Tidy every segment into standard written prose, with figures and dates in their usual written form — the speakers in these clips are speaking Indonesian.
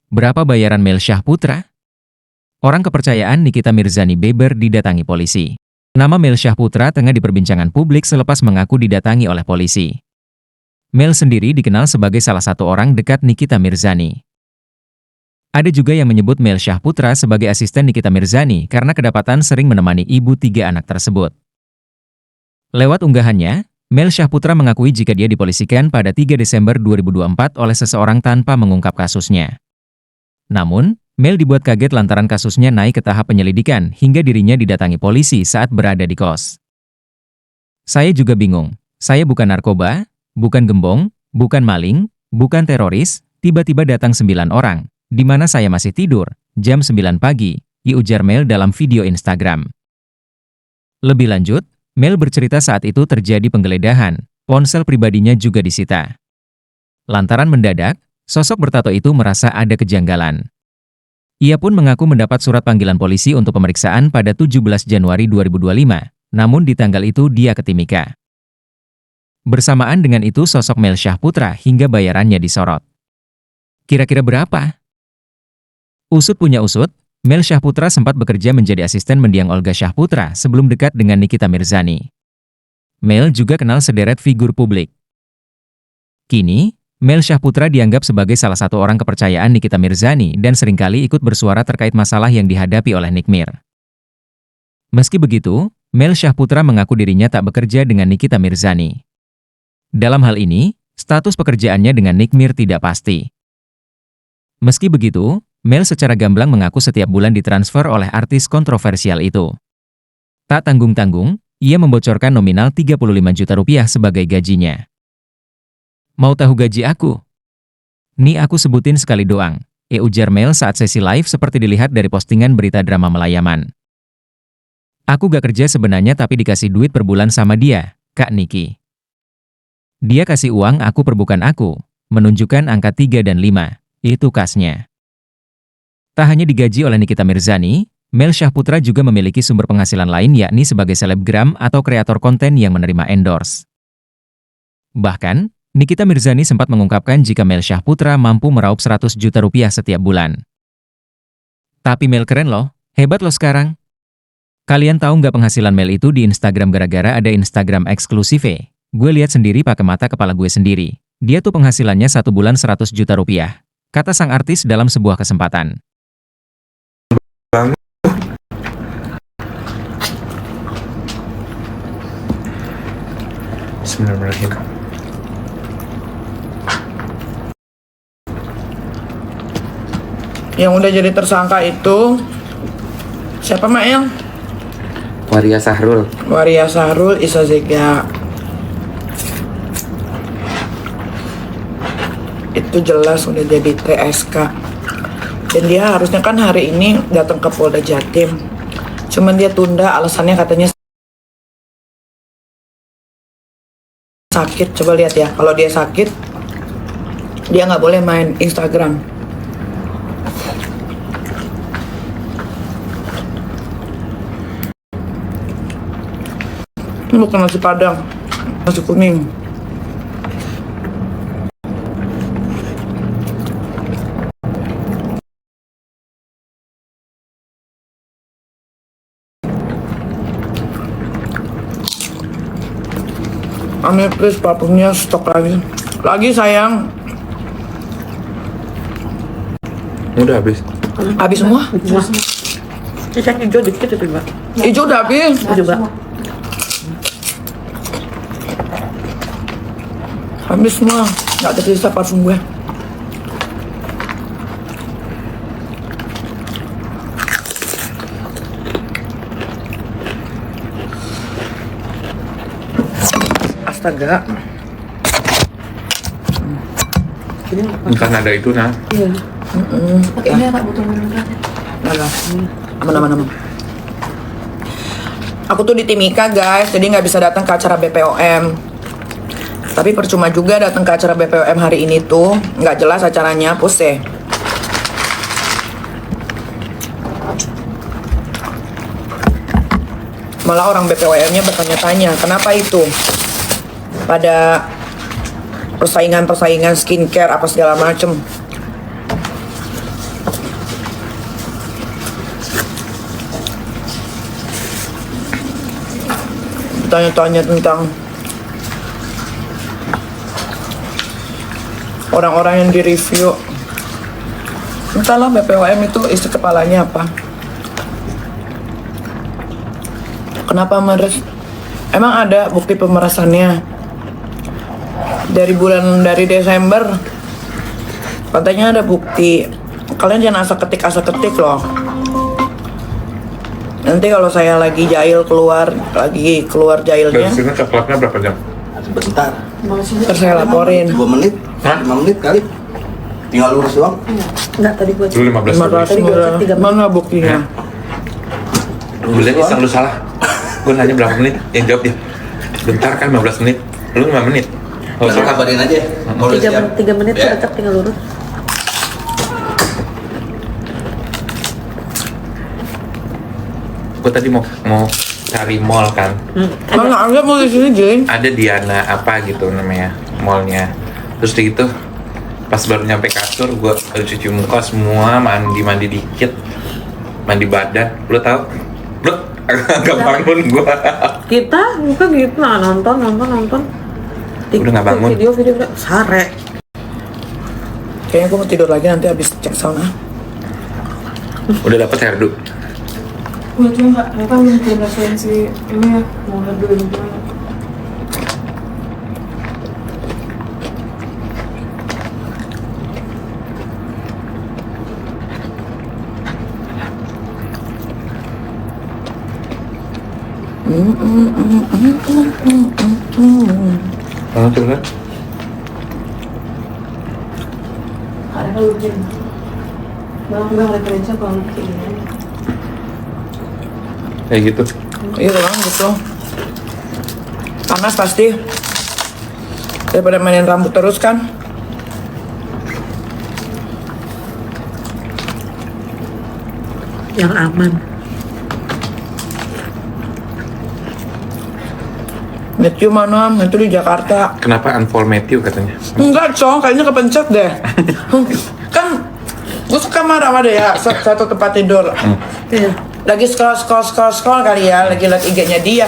Berapa bayaran Mel Syahputra? Orang kepercayaan Nikita Mirzani Bieber didatangi polisi. Nama Mel Syahputra tengah diperbincangan publik selepas mengaku didatangi oleh polisi. Mel sendiri dikenal sebagai salah satu orang dekat Nikita Mirzani. Ada juga yang menyebut Mel Syahputra sebagai asisten Nikita Mirzani karena kedapatan sering menemani ibu 3 anak tersebut. Lewat unggahannya, Mel Syahputra mengakui jika dia dipolisikan pada 3 Desember 2024 oleh seseorang tanpa mengungkap kasusnya. Namun, Mel dibuat kaget lantaran kasusnya naik ke tahap penyelidikan hingga dirinya didatangi polisi saat berada di kos. Saya juga bingung. Saya bukan narkoba, bukan gembong, bukan maling, bukan teroris, tiba-tiba datang 9 orang, di mana saya masih tidur, jam 9 pagi, ujar Mel dalam video Instagram. Lebih lanjut, Mel bercerita saat itu terjadi penggeledahan, ponsel pribadinya juga disita. Lantaran mendadak, sosok bertato itu merasa ada kejanggalan. Ia pun mengaku mendapat surat panggilan polisi untuk pemeriksaan pada 17 Januari 2025, namun di tanggal itu dia ke Timika. Bersamaan dengan itu sosok Mel Syahputra hingga bayarannya disorot. Kira-kira berapa? Usut punya usut, Mel Syahputra sempat bekerja menjadi asisten mendiang Olga Syahputra sebelum dekat dengan Nikita Mirzani. Mel juga kenal sederet figur publik. Kini, Mel Syahputra dianggap sebagai salah satu orang kepercayaan Nikita Mirzani dan seringkali ikut bersuara terkait masalah yang dihadapi oleh Nikmir. Meski begitu, Mel Syahputra mengaku dirinya tak bekerja dengan Nikita Mirzani. Dalam hal ini, status pekerjaannya dengan Nikmir tidak pasti. Meski begitu, Mel secara gamblang mengaku setiap bulan ditransfer oleh artis kontroversial itu. Tak tanggung-tanggung, ia membocorkan nominal 35 juta rupiah sebagai gajinya. Mau tahu gaji aku? Nih aku sebutin sekali doang, ujar Mel saat sesi live seperti dilihat dari postingan berita drama Malayaman. Aku gak kerja sebenarnya tapi dikasih duit per bulan sama dia, Kak Niki. Dia kasih uang aku per bukan aku, menunjukkan angka 3 dan 5, itu kasnya. Tak hanya digaji oleh Nikita Mirzani, Mel Syahputra juga memiliki sumber penghasilan lain yakni sebagai selebgram atau kreator konten yang menerima endorse. Bahkan, Nikita Mirzani sempat mengungkapkan jika Mel Syahputra mampu meraup 100 juta rupiah setiap bulan. Tapi Mel keren loh, hebat loh sekarang. Kalian tahu nggak penghasilan Mel itu di Instagram gara-gara ada Instagram eksklusif? Gue lihat sendiri pakai mata kepala gue sendiri. Dia tuh penghasilannya 1 bulan 100 juta rupiah, kata sang artis dalam sebuah kesempatan. Bismillahirrahmanirrahim. Yang udah jadi tersangka itu siapa Mak yang? Waria Sahrul. Waria Sahrul Isa Zega. Itu jelas udah jadi TSK. Dan dia harusnya kan hari ini datang ke Polda Jatim. Cuman dia tunda, alasannya katanya sakit. Coba lihat ya, kalau dia sakit dia nggak boleh main Instagram. Ini bukan nasi padang, nasi kuning. Amin, please parfumnya stok lagi. Lagi sayang. Udah habis. Habis semua? Sisa hijau dikit itu Mbak. Hijau udah habis. Juga. Habis semua. Gak ada sisa parfum gue. Astaga. Entah nada itu nah. Iya. Ini Kak butuh minum berat. Mana? Aman. Aku tuh di Timika guys, jadi nggak bisa datang ke acara BPOM. Tapi percuma juga datang ke acara BPOM hari ini tuh, nggak jelas acaranya, pusing. Malah orang BPOM-nya bertanya-tanya, kenapa itu? Pada persaingan skincare apa segala macem. tanya-tanya tentang orang-orang yang di-review. Entahlah BPOM itu isi kepalanya apa. Kenapa meres? Emang ada bukti pemerasannya? Dari Desember katanya ada bukti. Kalian jangan asa ketik loh. Nanti kalau saya lagi keluar jahilnya, Dari sini coklatnya berapa jam? Sebentar, terus saya laporin. 2 menit, Hah? 5 menit kali. Tinggal lurus doang. Enggak, tadi gue Dulu 15 Tadi gua cek 3 menit. Mana buktinya? Boleh iseng lu salah. Gue nanya berapa menit? Yang jawab dia. Bentar kan 15 menit. Lu 5 menit. Oh, Langsung salah. kabarin aja. Kalau udah siap. 3 menit Ya. udah cek, tinggal lurus. Gue tadi mau cari mall kan. Mana ada mau di sini, Jeng? Ada Diana apa gitu namanya mallnya. Terus gitu pas baru nyampe kasur gue cuci muka semua, mandi dikit, mandi badan. Lu tahu? Lu agak bangun gue. Kita bukan gitu, nah, nonton. Udah nggak bangun. Video sare. Kayaknya gue mau tidur lagi nanti habis cek sauna. Udah dapet herdu. Gue tuh nggak, mereka belum jelasin si ini ya, mau ngeduin gimana. Bangun tuh kan? Ada kalau jam. Bang referensi kalau kayak gini. Kayak gitu. Iya bang, gitu. Panas pasti. Daripada mainin rambut terus kan. Yang aman. Matthew mana? Matthew di Jakarta. Kenapa unfollow Matthew katanya? Enggak, Cong. Kayaknya kepencet deh. Kan gue suka marah sama dia satu tempat tidur. Iya. Lagi scroll kali ya. Lagi liat IG-nya dia.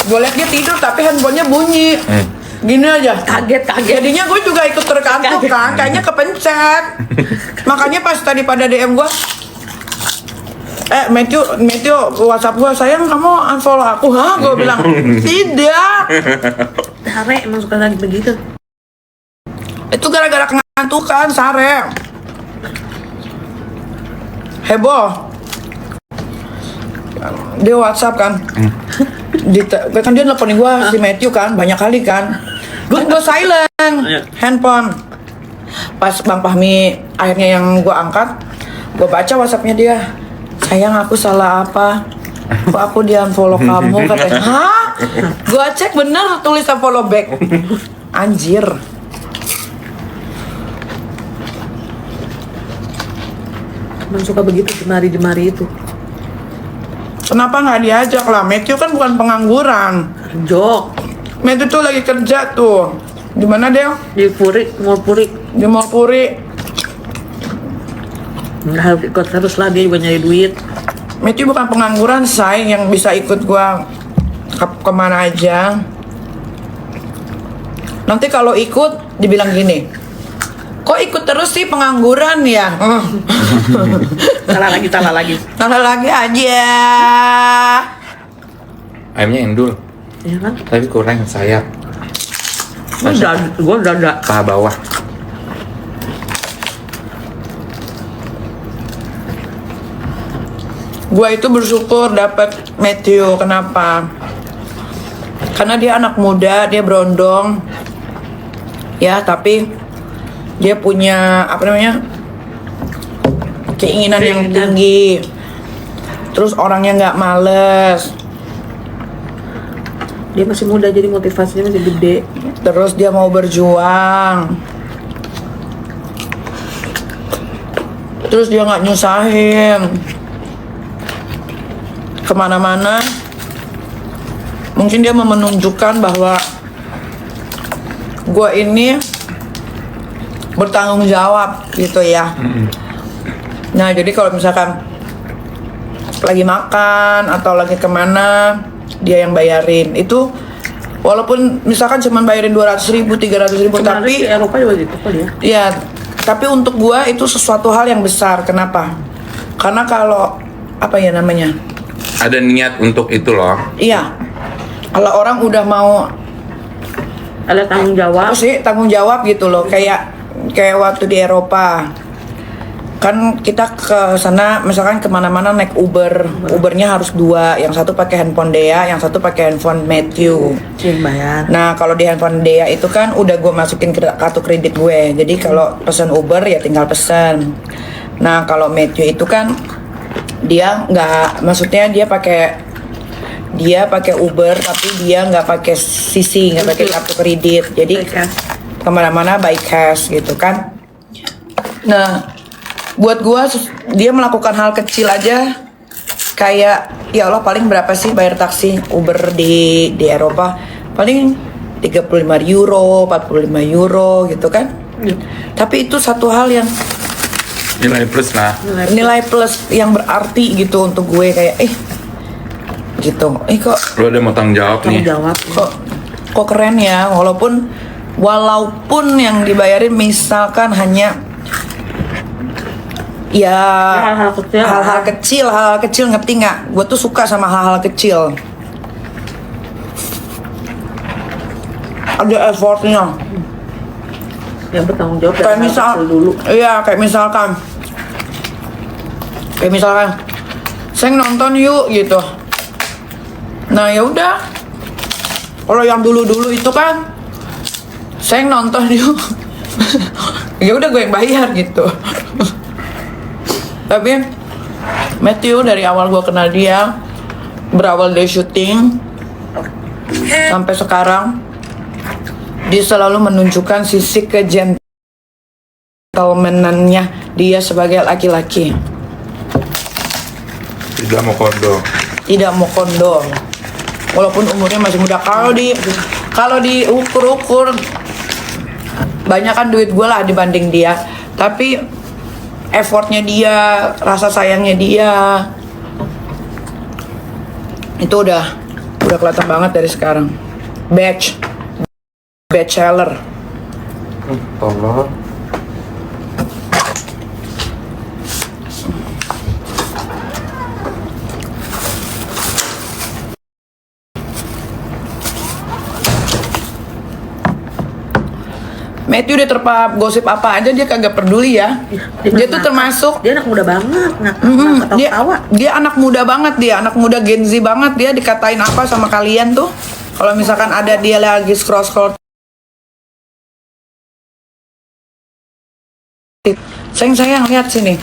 Gue liat dia tidur tapi handphonenya bunyi. Gini aja. Kaget. Jadinya gue juga ikut terkantuk kan. Kayaknya kepencet. Makanya pas tadi pada DM gue, Matthew, WhatsApp gue, sayang kamu unfollow aku, hah? Gue bilang, tidak. Sare emang suka lagi begitu. Itu gara-gara kengantukan, sare. Heboh. Dia WhatsApp kan. Kan dia nelfonin gue, si Matthew kan, banyak kali kan. Gue silent, handphone. Pas Bang Fahmi akhirnya yang gue angkat, gue baca WhatsAppnya dia. Sayang aku salah apa? Kok aku di unfollow kamu katanya. Hah? Gua cek bener tulis follow back. Anjir. Emang suka begitu jemari itu. Kenapa nggak diajak lah? Matthew kan bukan pengangguran. Jok. Matthew tuh lagi kerja tuh. Di mana dia? Di Mall Puri. Di Mall Puri. Nggak harus ikut terus lah, dia juga nyari duit. Matthew bukan pengangguran, say, yang bisa ikut gua kemana aja. Nanti kalau ikut dibilang gini, kok ikut terus sih pengangguran ya? Salah lagi. Salah lagi aja. Ayamnya endul, Iya kan? tapi kurang sayap. Gua dada. Paha bawah. Gua itu bersyukur dapat Matthew. Kenapa? Karena dia anak muda, dia berondong. Ya, tapi dia punya keinginan yang tinggi. Terus orangnya nggak males. Dia masih muda jadi motivasinya masih gede. Terus dia mau berjuang. Terus dia nggak nyusahin. Kemana-mana. Mungkin dia mau menunjukkan bahwa gue ini bertanggung jawab gitu ya. Nah jadi kalau misalkan lagi makan atau lagi kemana, dia yang bayarin. Itu walaupun misalkan cuma bayarin 200.000, 300.000, Kemarin tapi di Eropa juga gitu kali ya. ya, tapi untuk gua itu sesuatu hal yang besar. Kenapa? Karena kalau apa ya namanya? Ada niat untuk itu loh. Iya. Kalau orang udah mau Ada tanggung jawab. apa sih tanggung jawab gitu loh, kayak waktu di Eropa. Kan kita ke sana misalkan kemana-mana naik Ubernya harus dua, yang satu pakai handphone Dea, yang satu pakai handphone Matthew. Yang bayar. Nah kalau di handphone Dea itu kan udah gue masukin ke kartu kredit gue, jadi kalau pesan Uber ya tinggal pesan. Nah kalau Matthew itu kan dia nggak, maksudnya dia pakai Uber tapi dia nggak pakai CC, nggak pakai kartu kredit, jadi By cash. kemana-mana by cash gitu kan. Nah buat gua dia melakukan hal kecil aja, kayak ya Allah paling berapa sih bayar taksi Uber di Eropa, paling 35 euro, 45 euro gitu kan. Tapi itu satu hal yang Nilai plus lah. nilai plus yang berarti gitu untuk gue, kayak gitu. Kok Lu ada mau tanggung jawab Tanggung nih. jawab. kok keren ya, walaupun yang dibayarin misalkan hanya ya Hal-hal kecil. hal-hal kecil, ngerti nggak? Gue tuh suka sama hal-hal kecil. Ada effortnya. Yang bertanggung jawab Kayak dari hal misal, kecil dulu. iya kayak misalkan, saya nonton yuk gitu. Nah ya udah, kalau yang dulu itu kan, saya nonton yuk, ya udah gue yang bayar gitu. Tapi Matthew dari awal gue kenal dia, berawal dari syuting sampai sekarang, dia selalu menunjukkan sisi kegentlemanannya dia sebagai laki-laki. Tidak mau kondo. Tidak mau kondom, walaupun umurnya masih muda. Kalau diukur banyak kan duit gue lah dibanding dia, tapi effortnya dia, rasa sayangnya dia itu udah kelihatan banget dari sekarang. Bachelor. Tolong. Matthew udah terpap gosip apa aja dia kagak peduli ya. Dia tuh termasuk Dia anak muda banget, nggak dia, ketawa. dia anak muda banget, dia anak muda Gen Z banget. Dia dikatain apa sama kalian tuh, kalau misalkan ada dia lagi scroll sayang lihat sini,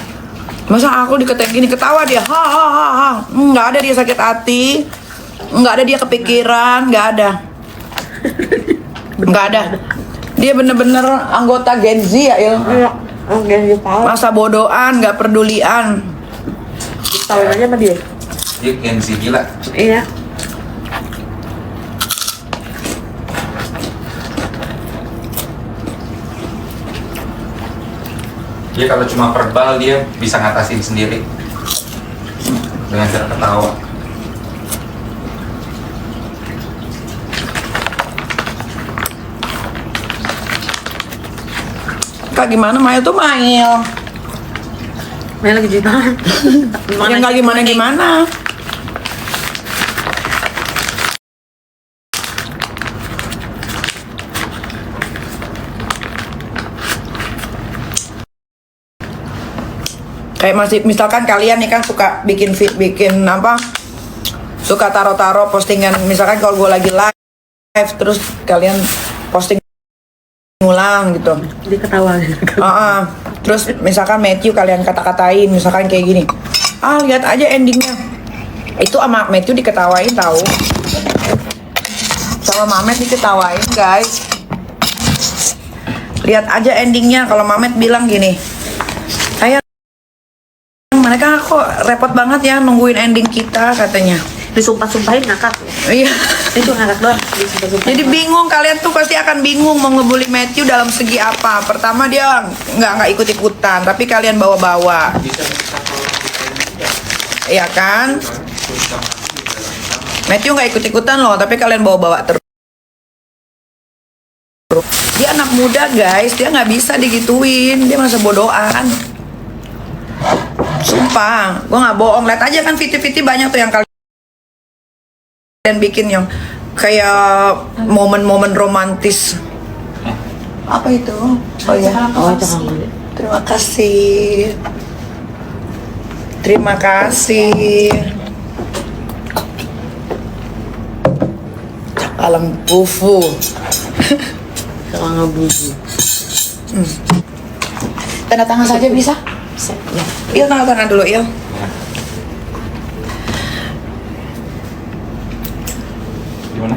masa aku dikatain gini, ketawa dia, ha. Nggak ada dia sakit hati, nggak ada dia kepikiran, nggak ada. Dia bener-bener anggota Gen Z ya, Il. Iya, oke, Masa bodohan, nggak pedulian. Ketawain aja sama dia. Dia Gen Z gila. Iya. Dia kalau cuma verbal dia bisa ngatasin sendiri dengan cara ketawa. Kak gimana Mail tuh Mail? Main lagi jutaan. Yang nggak gimana-gimana. Kayak masih misalkan kalian nih kan suka bikin apa? Suka taruh-taruh postingan, misalkan kalau gue lagi live terus kalian posting ngulang gitu. Dia ketawa. Terus misalkan Matthew kalian kata-katain, misalkan kayak gini, lihat aja endingnya. Itu sama Matthew diketawain tahu, sama Mamet diketawain guys. Lihat aja endingnya. Kalau Mamet bilang gini, kayak mereka kok repot banget ya nungguin ending kita katanya. Disumpah-sumpahin ngakak. Iya. Itu ngakak doang. Disumpah-sumpahin. Jadi bingung, kalian tuh pasti akan bingung mau ngebully Matthew dalam segi apa. Pertama dia nggak ikut-ikutan, tapi kalian bawa-bawa. Iya kan? Matthew nggak ikut-ikutan loh, tapi kalian bawa-bawa terus. Dia anak muda guys, dia nggak bisa digituin, dia masa bodohan. Sumpah, gue nggak bohong. Lihat aja kan VT-VT banyak tuh yang kalian bikin yang kayak momen-momen romantis. Apa itu? Oh ya, terima kasih. Terima kasih. Alam bufu. Tengah bubu. Tanda tangan saja bisa? Bisa. Ya. Il tanda tangan dulu, Il. Gimana?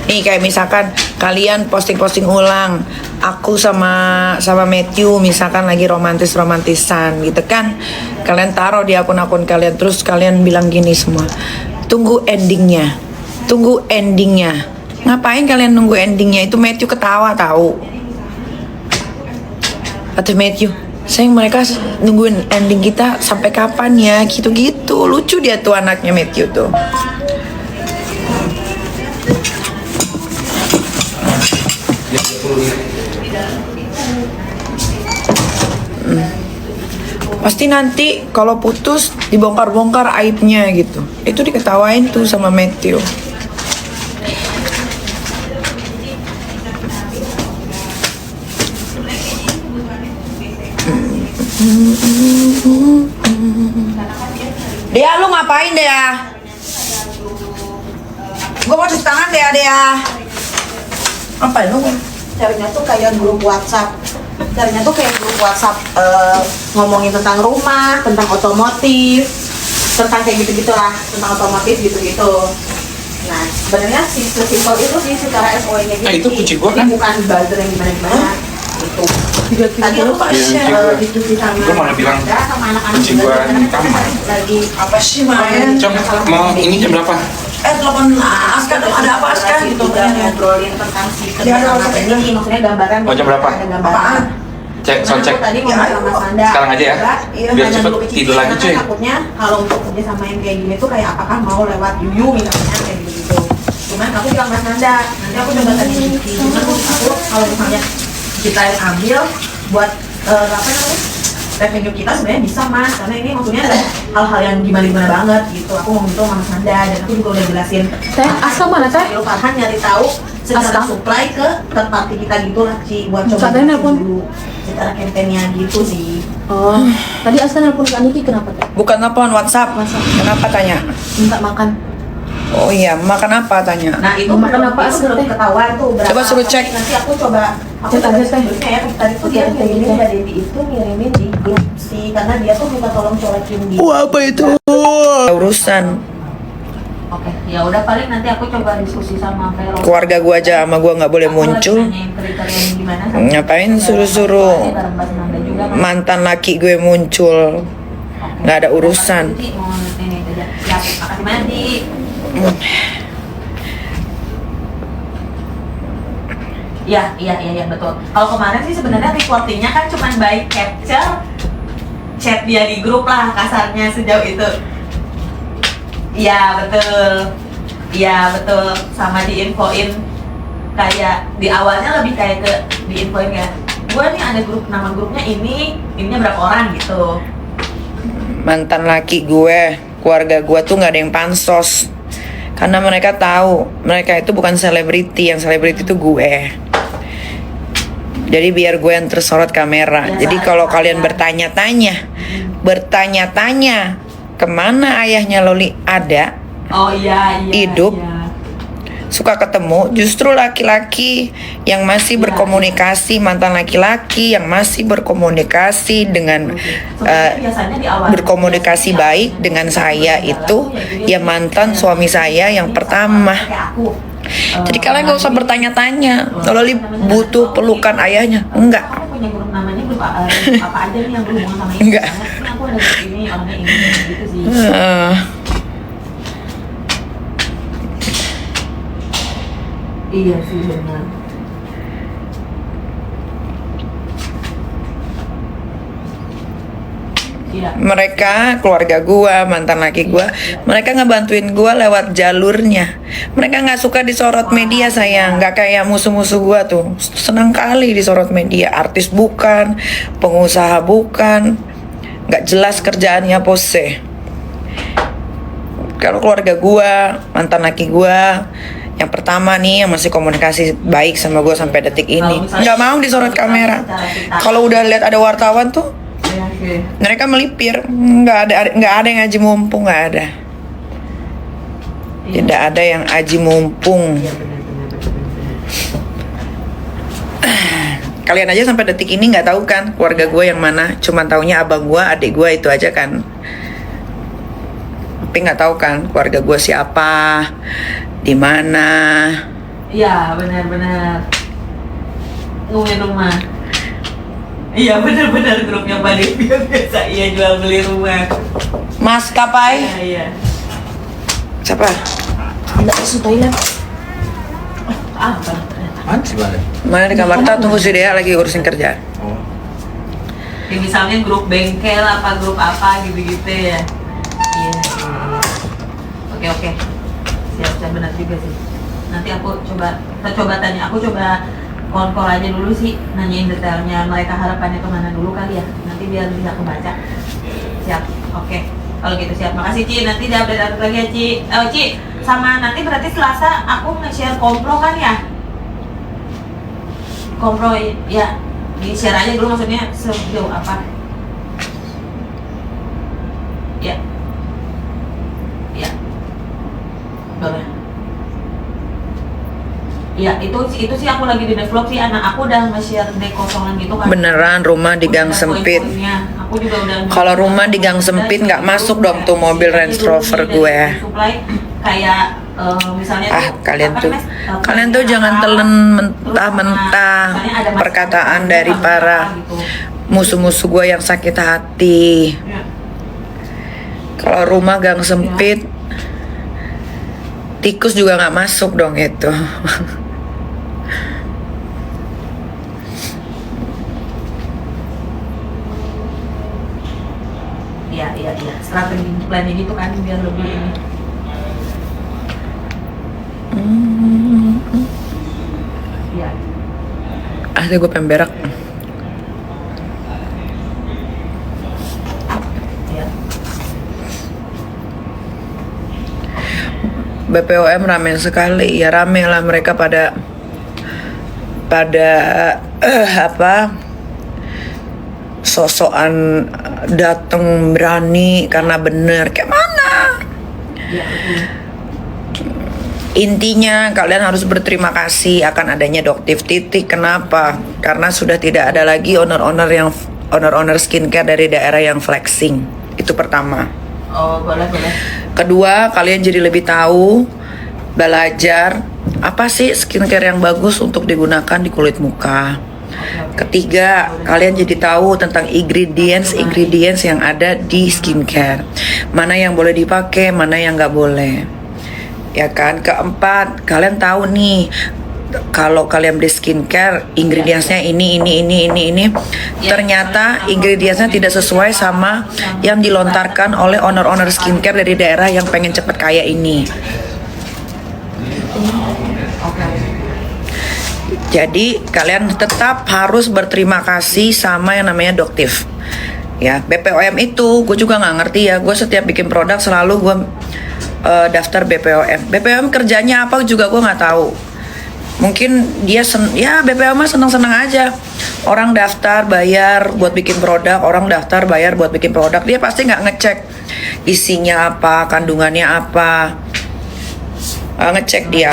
Nih kayak misalkan kalian posting-posting ulang, aku sama Matthew misalkan lagi romantisan gitu kan, kalian taruh di akun-akun kalian, terus kalian bilang gini semua, tunggu endingnya. Ngapain kalian nunggu endingnya? Itu Matthew ketawa tahu. Atau Matthew, sayang mereka nungguin ending kita sampai kapan ya? Gitu-gitu. Lucu dia tuh anaknya Matthew tuh. Pasti nanti kalau putus dibongkar-bongkar aibnya gitu. Itu diketawain tuh sama Matthew. Dea, lu ngapain Dea? Gue mau cuci tangan Dea. Apa lu? Carinya tuh kayak grup WhatsApp. Ngomongin tentang rumah, tentang otomotif, tentang kayak gitu-gitulah, tentang otomotif gitu-gitu. Nah, sebenarnya sesimpel itu sih secara SOE-nya gitu. Nah, itu kunci gua kan? Bukan buzzer yang gimana-gimana. Itu. Tadi aku pas diskusi sama Gua malah bilang sama anak-anak kunci gua di kamar. lagi Apa sih main? Cong, mau ini jam berapa? 18 Aska dong, ada apa Aska? gitu udah ngobrolin tentang si kerjasama ini, maksudnya gambaran. Oh, jam berapa? Ada gambaran. Cek, sound check. Tadi ngomong sama Mas Anda. Sekarang aja ya. Biar Nanya cepet dulu ke Cici, tidur lagi, karena cuy. Takutnya kalau untuk kerja sama yang kayak gini tuh kayak apakah mau lewat Yuyu misalnya kayak gitu. Cuman aku bilang Mas Anda, nanti aku coba tadi Cici. Cuman aku kalau misalnya kita yang ambil buat apa namanya revenue kita sebenarnya bisa Mas, karena ini maksudnya ada hal-hal yang gimana banget gitu. Aku ngomong gitu sama Mas Anda dan aku juga udah jelasin. Teh, Aska mana teh? Lu Farhan nyari tahu secara Aska? supply ke third party kita gitu lah Ci, buat coba Katanya nelpon. dulu secara kampanyenya gitu sih. Oh, tadi Aska nelpon ke Aniki kenapa teh? Bukan telepon WhatsApp. Kenapa tanya? Minta makan. Oh iya, makan apa tanya? Nah itu Makan apa, itu Aska, belum teh? ketahuan tuh berapa. Coba suruh cek. Nanti aku coba Cek aja, teh. ya. Tadi tuh dia ngirimin Mbak Devi itu ngirimin di grup sih, karena dia tuh minta tolong corekin di. Apa itu? Urusan Oke, ya udah paling nanti aku coba diskusi sama Vero. keluarga gua aja sama gua nggak boleh Aku lagi muncul. nanyain kriterianya gimana, Ngapain sama suruh-suruh bareng Mbak Nanda juga, kan. mantan laki gue muncul? Nggak ada urusan. Nanti mau ini aja. Ya, makasih Mandi. Iya betul. Kalau kemarin sih sebenarnya reportingnya kan cuma by capture chat dia di grup lah kasarnya sejauh itu. Iya betul. Sama diinfoin kayak di awalnya lebih kayak ke diinfoin ya. Gue nih ada grup, nama grupnya ininya berapa orang gitu. Mantan laki gue, keluarga gue tuh nggak ada yang pansos. Karena mereka tahu mereka itu bukan selebriti, yang selebriti itu gue. Jadi biar gue yang tersorot kamera. Jadi kalau kalian bertanya-tanya kemana ayahnya Loli ada, Oh iya. Hidup. Iya. suka ketemu justru laki-laki yang masih berkomunikasi, mantan laki-laki yang masih berkomunikasi dengan Biasanya di awal berkomunikasi baik dengan saya itu ya mantan suami saya yang pertama. Jadi kalian gak usah bertanya-tanya kalau Loli butuh pelukan ayahnya, enggak. Aku punya grup namanya grup apa aja nih yang berhubungan sama ini. Enggak. Ini aku ada grup ini, orangnya ini gitu sih. Iya sih benar. Iya. Mereka, keluarga gua, mantan laki gua, mereka ngebantuin gua lewat jalurnya. Mereka nggak suka disorot media, sayang. Nggak kayak musuh-musuh gua tuh. Senang kali disorot media. Artis bukan, pengusaha bukan, nggak jelas kerjaannya pose. Kalau keluarga gua, mantan laki gua, yang pertama nih yang masih komunikasi baik sama gua sampai detik ini, nggak mau disorot kamera. Kalau udah lihat ada wartawan tuh, mereka melipir. Nggak ada yang aji mumpung, nggak ada. Tidak ada yang aji mumpung. Kalian aja sampai detik ini nggak tahu kan keluarga gue yang mana, cuma taunya abang gue, adik gue, itu aja kan. Tapi nggak tahu kan keluarga gue siapa, di mana. Iya, benar-benar. Ngomongin rumah. Iya, benar-benar grupnya Mbak Devi yang biasa jual beli rumah. Maskapai. Iya. Siapa? Enggak isu toilet. Apa? Mana sih balik? Mana di kamar tak, tunggu si Dea lagi urusin kerjaan. Oh. Ya, misalnya grup bengkel apa grup apa gitu-gitu ya. Iya. Oke. Siap, benar juga sih. Nanti aku coba tanya, aku coba konkol aja dulu sih, nanyain detailnya mereka harapannya kemana dulu kali ya, nanti biar bisa kebaca. Siap, oke. Kalau gitu siap, makasih Ci, nanti di-update lagi ya Ci. Ci, sama nanti berarti Selasa aku nge-share kompro kan ya? Kompro ya, di-share aja dulu maksudnya sejauh apa? Ya. Boleh. Ya itu sih aku lagi di develop sih, anak aku udah nge-share kosongan gitu kan. Beneran rumah di gang sempit. Aku juga udah. Kalau rumah di gang sempit nggak masuk dong tuh mobil Range Rover gue. Kayak misalnya Kalian tuh jangan telan mentah-mentah perkataan dari para musuh-musuh gue yang sakit hati. Kalau rumah gang sempit, tikus juga nggak masuk dong itu. Iya. Strategi plannya gitu kan biar lebih ini. Iya. Gue pengen berak. Iya. BPOM rame sekali, ya rame lah mereka pada sosokan dateng berani karena bener, kayak mana? Iya, betul. Intinya kalian harus berterima kasih akan adanya Doktif Titik. Kenapa? Karena sudah tidak ada lagi owner skincare dari daerah yang flexing. Itu pertama. Oh, boleh. Kedua, kalian jadi lebih tahu, belajar apa sih skincare yang bagus untuk digunakan di kulit muka. Ketiga, kalian jadi tahu tentang ingredients yang ada di skincare. Mana yang boleh dipakai, mana yang nggak boleh. Ya kan? Keempat, kalian tahu nih kalau kalian beli skincare, ingredientsnya ini. Ternyata ingredientsnya tidak sesuai sama yang dilontarkan oleh owner skincare dari daerah yang pengen cepet kaya ini. Jadi kalian tetap harus berterima kasih sama yang namanya Doktif. Ya, BPOM itu gue juga nggak ngerti ya. Gue setiap bikin produk selalu gue daftar BPOM. BPOM kerjanya apa juga gue nggak tahu. Mungkin dia BPOM mah seneng-seneng aja. Orang daftar bayar buat bikin produk, dia pasti nggak ngecek isinya apa, kandungannya apa, ngecek dia.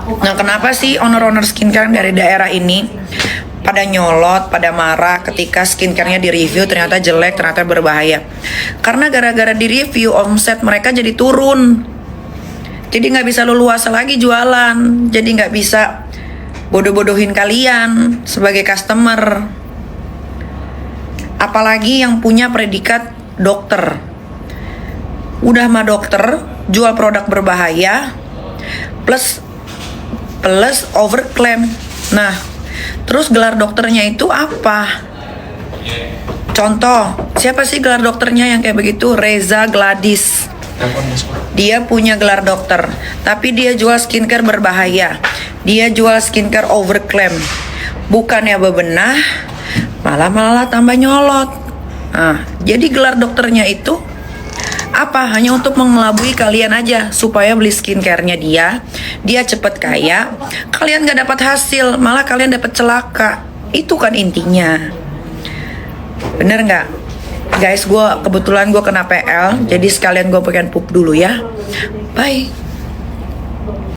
Nah, kenapa sih owner skincare dari daerah ini pada nyolot, pada marah ketika skincare-nya di-review ternyata jelek, ternyata berbahaya? Karena gara-gara di-review omset mereka jadi turun. Jadi nggak bisa leluasa lagi jualan. Jadi nggak bisa bodoh-bodohin kalian sebagai customer. Apalagi yang punya predikat dokter. Udah mah dokter, jual produk berbahaya, plus overclaim. Nah, terus gelar dokternya itu apa? Contoh, siapa sih gelar dokternya yang kayak begitu? Reza Gladys. Dia punya gelar dokter, tapi dia jual skincare berbahaya. Dia jual skincare overclaim. Bukannya bebenah, malah tambah nyolot. Nah, jadi gelar dokternya itu apa? Hanya untuk mengelabui kalian aja supaya beli skincare-nya dia cepet kaya, kalian gak dapat hasil, malah kalian dapat celaka. Itu kan intinya. Bener nggak? Guys, kebetulan gue kena PL, jadi sekalian gue pengen pup dulu ya. Bye.